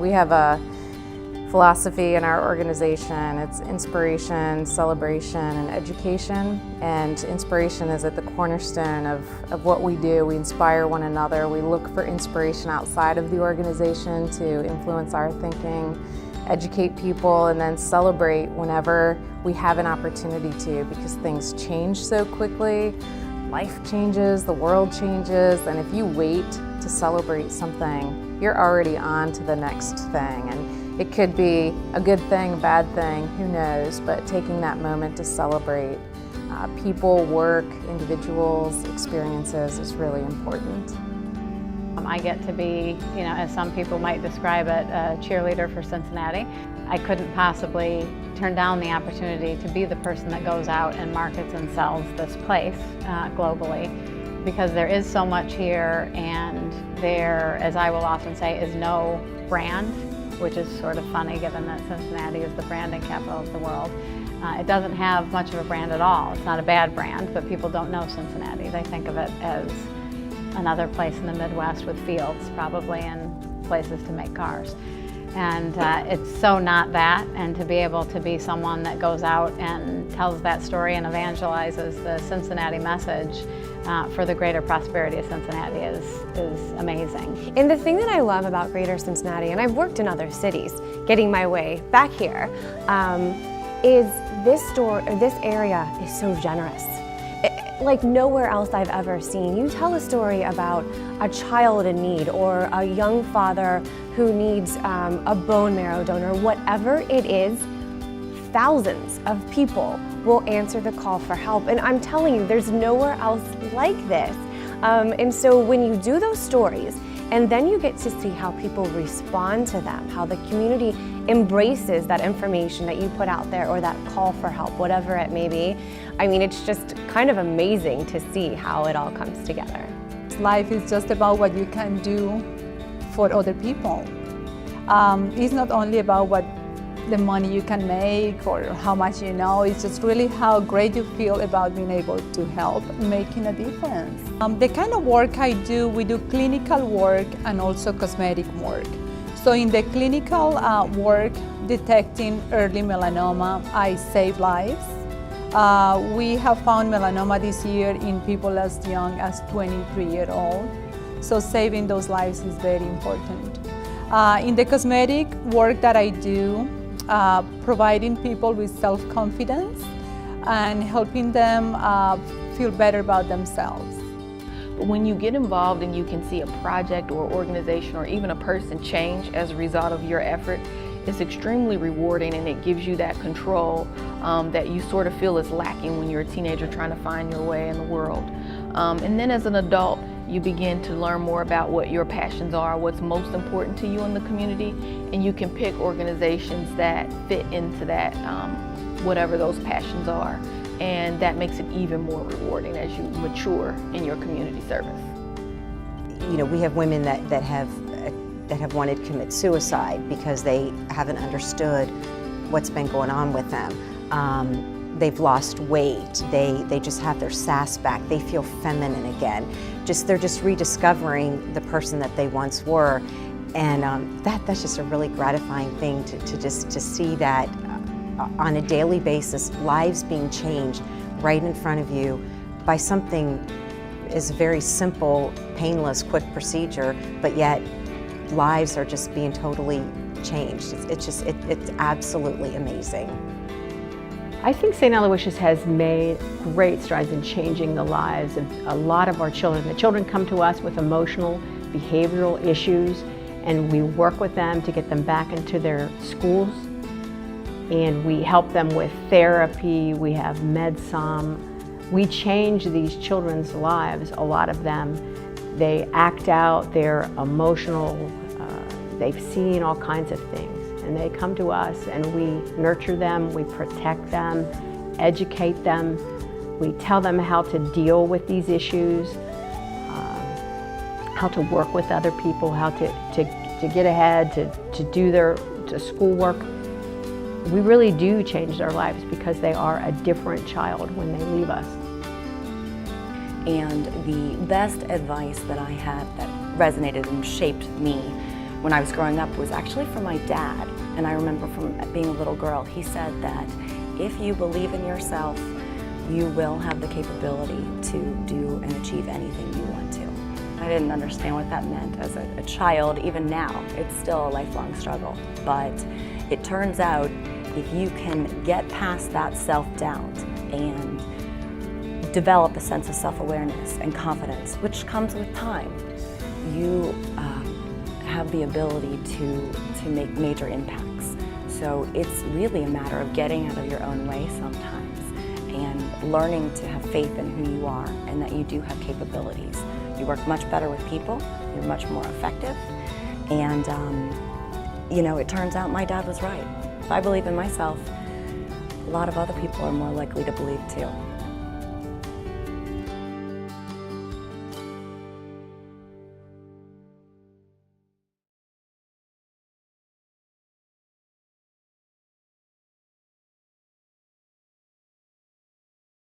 We have a philosophy in our organization. It's inspiration, celebration, and education. And inspiration is at the cornerstone of what we do. We inspire one another. We look for inspiration outside of the organization to influence our thinking, educate people, and then celebrate whenever we have an opportunity to, because things change so quickly. Life changes, the world changes, and if you wait to celebrate something, you're already on to the next thing. And it could be a good thing, a bad thing, who knows, but taking that moment to celebrate people, work, individuals, experiences is really important. I get to be, as some people might describe it, a cheerleader for Cincinnati. I couldn't possibly turn down the opportunity to be the person that goes out and markets and sells this place globally, because there is so much here, and there, as I will often say, is no brand, which is sort of funny given that Cincinnati is the branding capital of the world. It doesn't have much of a brand at all. It's not a bad brand, but people don't know Cincinnati. They think of it as another place in the Midwest with fields, probably, and places to make cars. And it's so not that, and to be able to be someone that goes out and tells that story and evangelizes the Cincinnati message for the greater prosperity of Cincinnati is amazing. And the thing that I love about Greater Cincinnati, and I've worked in other cities, getting my way back here, is this area is so generous. Like nowhere else I've ever seen. You tell a story about a child in need or a young father who needs a bone marrow donor, whatever it is, thousands of people will answer the call for help. And I'm telling you, there's nowhere else like this. And so when you do those stories, and then you get to see how people respond to them, how the community embraces that information that you put out there or that call for help, whatever it may be. I mean, it's just kind of amazing to see how it all comes together. Life is just about what you can do for other people. It's not only about what the money you can make or how much you know. It's just really how great you feel about being able to help, making a difference. The kind of work I do, we do clinical work and also cosmetic work. So in the clinical work, detecting early melanoma, I save lives. We have found melanoma this year in people as young as 23-year-old. So saving those lives is very important. In the cosmetic work that I do, providing people with self-confidence and helping them feel better about themselves. But when you get involved and you can see a project or organization or even a person change as a result of your effort, it's extremely rewarding, and it gives you that control that you sort of feel is lacking when you're a teenager trying to find your way in the world. And then as an adult, you begin to learn more about what your passions are, what's most important to you in the community, and you can pick organizations that fit into that, whatever those passions are. And that makes it even more rewarding as you mature in your community service. You know, we have women that have wanted to commit suicide because they haven't understood what's been going on with them. They've lost weight, they just have their sass back, they feel feminine again. They're just rediscovering the person that they once were. And that's just a really gratifying thing to see that on a daily basis, lives being changed right in front of you by something is a very simple, painless, quick procedure, but yet lives are just being totally changed. It's absolutely amazing. I think St. Aloysius has made great strides in changing the lives of a lot of our children. The children come to us with emotional, behavioral issues, and we work with them to get them back into their schools. And we help them with therapy, we have MedSom. We change these children's lives, a lot of them. They act out, they're emotional, they've seen all kinds of things. And they come to us and we nurture them, we protect them, educate them. We tell them how to deal with these issues, how to work with other people, how to get ahead, to do their schoolwork. We really do change their lives because they are a different child when they leave us. And the best advice that I had that resonated and shaped me when I was growing up was actually from my dad. And I remember from being a little girl, he said that if you believe in yourself, you will have the capability to do and achieve anything you want to. I didn't understand what that meant as a child. Even now, it's still a lifelong struggle. But it turns out if you can get past that self-doubt and develop a sense of self-awareness and confidence, which comes with time, you have the ability to make major impacts. So it's really a matter of getting out of your own way sometimes and learning to have faith in who you are and that you do have capabilities. You work much better with people, you're much more effective, and you know, it turns out my dad was right. If I believe in myself, a lot of other people are more likely to believe too.